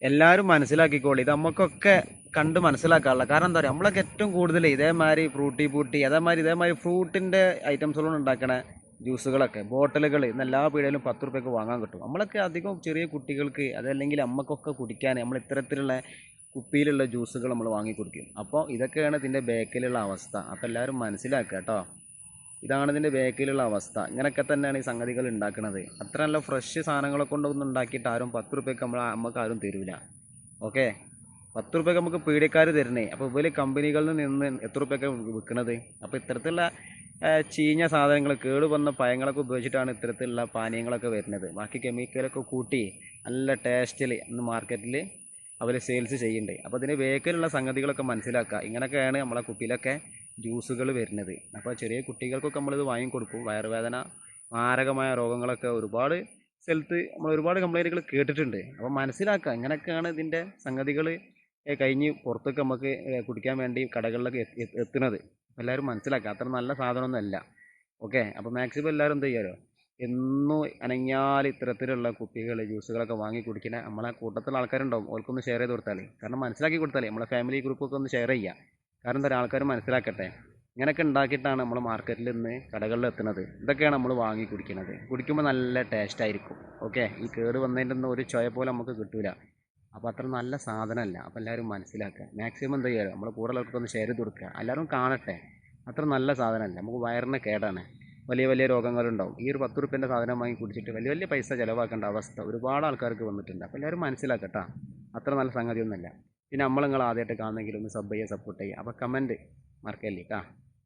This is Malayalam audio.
എല്ലാവരും മനസ്സിലാക്കിക്കോളി. ഇത് നമുക്കൊക്കെ കണ്ട് മനസ്സിലാക്കാനുള്ള കാരണം എന്താ പറയുക, നമ്മളൊക്കെ ഏറ്റവും കൂടുതൽ ഇതേമാതിരി ഫ്രൂട്ടി ഇതേമാതിരി ഫ്രൂട്ടിൻ്റെ ഐറ്റംസുകളും ഉണ്ടാക്കണ ജ്യൂസുകളൊക്കെ ബോട്ടിലുകൾ ഇന്ന് എല്ലാ പീടികയിലും 10 റുപ്യക്ക് വാങ്ങാൻ കിട്ടും. നമ്മളൊക്കെ അധികം ചെറിയ കുട്ടികൾക്ക് അതല്ലെങ്കിൽ അമ്മക്കൊക്കെ കുടിക്കാൻ നമ്മൾ ഇത്തരത്തിലുള്ള കുപ്പിയിലുള്ള ജ്യൂസുകൾ നമ്മൾ വാങ്ങി കുടിക്കും. അപ്പോൾ ഇതൊക്കെയാണ് ഇതിൻ്റെ ബാക്കിലുള്ള അവസ്ഥ. അപ്പോൾ എല്ലാവരും മനസ്സിലാക്കുക കേട്ടോ. ഇതാണ് ഇതിൻ്റെ ബാക്കിലുള്ള അവസ്ഥ. ഇങ്ങനെയൊക്കെ തന്നെയാണ് ഈ സംഗതികൾ ഉണ്ടാക്കുന്നത്. അത്ര നല്ല ഫ്രഷ് സാധനങ്ങളെ കൊണ്ടൊന്നും ഉണ്ടാക്കിയിട്ട് ആരും 10 റുപ്യക്ക് നമുക്ക് ആരും തരില്ല. ഓക്കെ, 10 റുപ്യക്ക് നമുക്ക് പീടിയക്കാർ തരണേ. അപ്പോൾ വലിയ കമ്പനികളിൽ നിന്ന് എത്ര റുപ്യക്ക് വിൽക്കുന്നത്? അപ്പോൾ ഇത്തരത്തിലുള്ള ചീഞ്ഞ സാധനങ്ങൾ കേട് വന്ന പഴങ്ങളൊക്കെ ഉപയോഗിച്ചിട്ടാണ് ഇത്തരത്തിലുള്ള പാനീയങ്ങളൊക്കെ വരുന്നത്. ബാക്കി കെമിക്കലൊക്കെ കൂട്ടി നല്ല ടേസ്റ്റിൽ ഇന്ന് മാർക്കറ്റിൽ അവർ സെയിൽസ് ചെയ്യുന്നുണ്ട്. അപ്പോൾ ഇതിന് വേക്കിലുള്ള സംഗതികളൊക്കെ മനസ്സിലാക്കുക. ഇങ്ങനെയൊക്കെയാണ് നമ്മളെ കുപ്പിയിലൊക്കെ ജ്യൂസുകൾ വരുന്നത്. അപ്പോൾ ചെറിയ കുട്ടികൾക്കൊക്കെ നമ്മളിത് വാങ്ങിക്കൊടുക്കും. വയറുവേദന, മാരകമായ രോഗങ്ങളൊക്കെ ഒരുപാട് സ്ഥലത്ത് നമ്മൾ ഒരുപാട് കംപ്ലൈൻറ്റുകൾ കേട്ടിട്ടുണ്ട്. അപ്പോൾ മനസ്സിലാക്കുക ഇങ്ങനെയൊക്കെയാണ് ഇതിൻ്റെ സംഗതികൾ കഴിഞ്ഞ് പുറത്തൊക്കെ നമുക്ക് കുടിക്കാൻ വേണ്ടി കടകളിലൊക്കെ എത്തുന്നത്. എല്ലാവരും മനസ്സിലാക്കുക, അത്ര നല്ല സാധനമൊന്നുമല്ല. ഓക്കെ, അപ്പോൾ മാക്സിമം എല്ലാവരും എന്ത് ചെയ്യാമല്ലോ, എന്നും അനങ്ങിയാൽ ഇത്തരത്തിലുള്ള കുപ്പികൾ ജ്യൂസുകളൊക്കെ വാങ്ങി കുടിക്കുന്ന നമ്മളെ കൂട്ടത്തിലുള്ള ആൾക്കാരുണ്ടാവും. ഓർക്കൊന്ന് ഷെയർ ചെയ്ത് കൊടുത്താൽ, കാരണം മനസ്സിലാക്കി കൊടുത്താലേ നമ്മളെ ഫാമിലി ഗ്രൂപ്പൊക്കെ ഒന്ന് ഷെയർ ചെയ്യുക. കാരണം എന്താ, ആൾക്കാർ മനസ്സിലാക്കട്ടെ. ഇങ്ങനെയൊക്കെ ഉണ്ടാക്കിയിട്ടാണ് നമ്മൾ മാർക്കറ്റിൽ നിന്ന് കടകളിൽ എത്തുന്നത്. ഇതൊക്കെയാണ് നമ്മൾ വാങ്ങി കുടിക്കുന്നത്. കുടിക്കുമ്പോൾ നല്ല ടേസ്റ്റ് ആയിരിക്കും. ഓക്കെ, ഈ കേട് വന്നതിൻ്റെ ഒന്നും ഒരു ചൊയ പോലെ നമുക്ക് കിട്ടില്ല. അപ്പോൾ അത്ര നല്ല സാധനമല്ല. അപ്പോൾ എല്ലാവരും മനസ്സിലാക്കുക. മാക്സിമം എന്താ ചെയ്യുക, നമ്മൾ കൂടുതലൊക്കെ ഒന്ന് ഷെയർ ചെയ്ത് കൊടുക്കുക. എല്ലാവരും കാണട്ടെ. അത്ര നല്ല സാധനമല്ല, നമുക്ക് വയറിന് കേടാണ്. വലിയ വലിയ രോഗങ്ങളുണ്ടാവും. ഈ ഒരു 10 റുപ്യൻ്റെ സാധനം വാങ്ങി കുടിച്ചിട്ട് വലിയ വലിയ പൈസ ചിലവാക്കേണ്ട അവസ്ഥ ഒരുപാട് ആൾക്കാർക്ക് വന്നിട്ടുണ്ട്. അപ്പോൾ എല്ലാവരും മനസ്സിലാക്കട്ടോ, അത്ര നല്ല സംഗതിയൊന്നുമല്ല. പിന്നെ നിങ്ങൾ ആദ്യമായിട്ട് കാണുന്നെങ്കിൽ ഒന്ന് സബ് ചെയ്യുക, സപ്പോർട്ട് ചെയ്യുക. അപ്പോൾ കമൻറ്റ് മറക്കല്ലേ കേട്ടോ.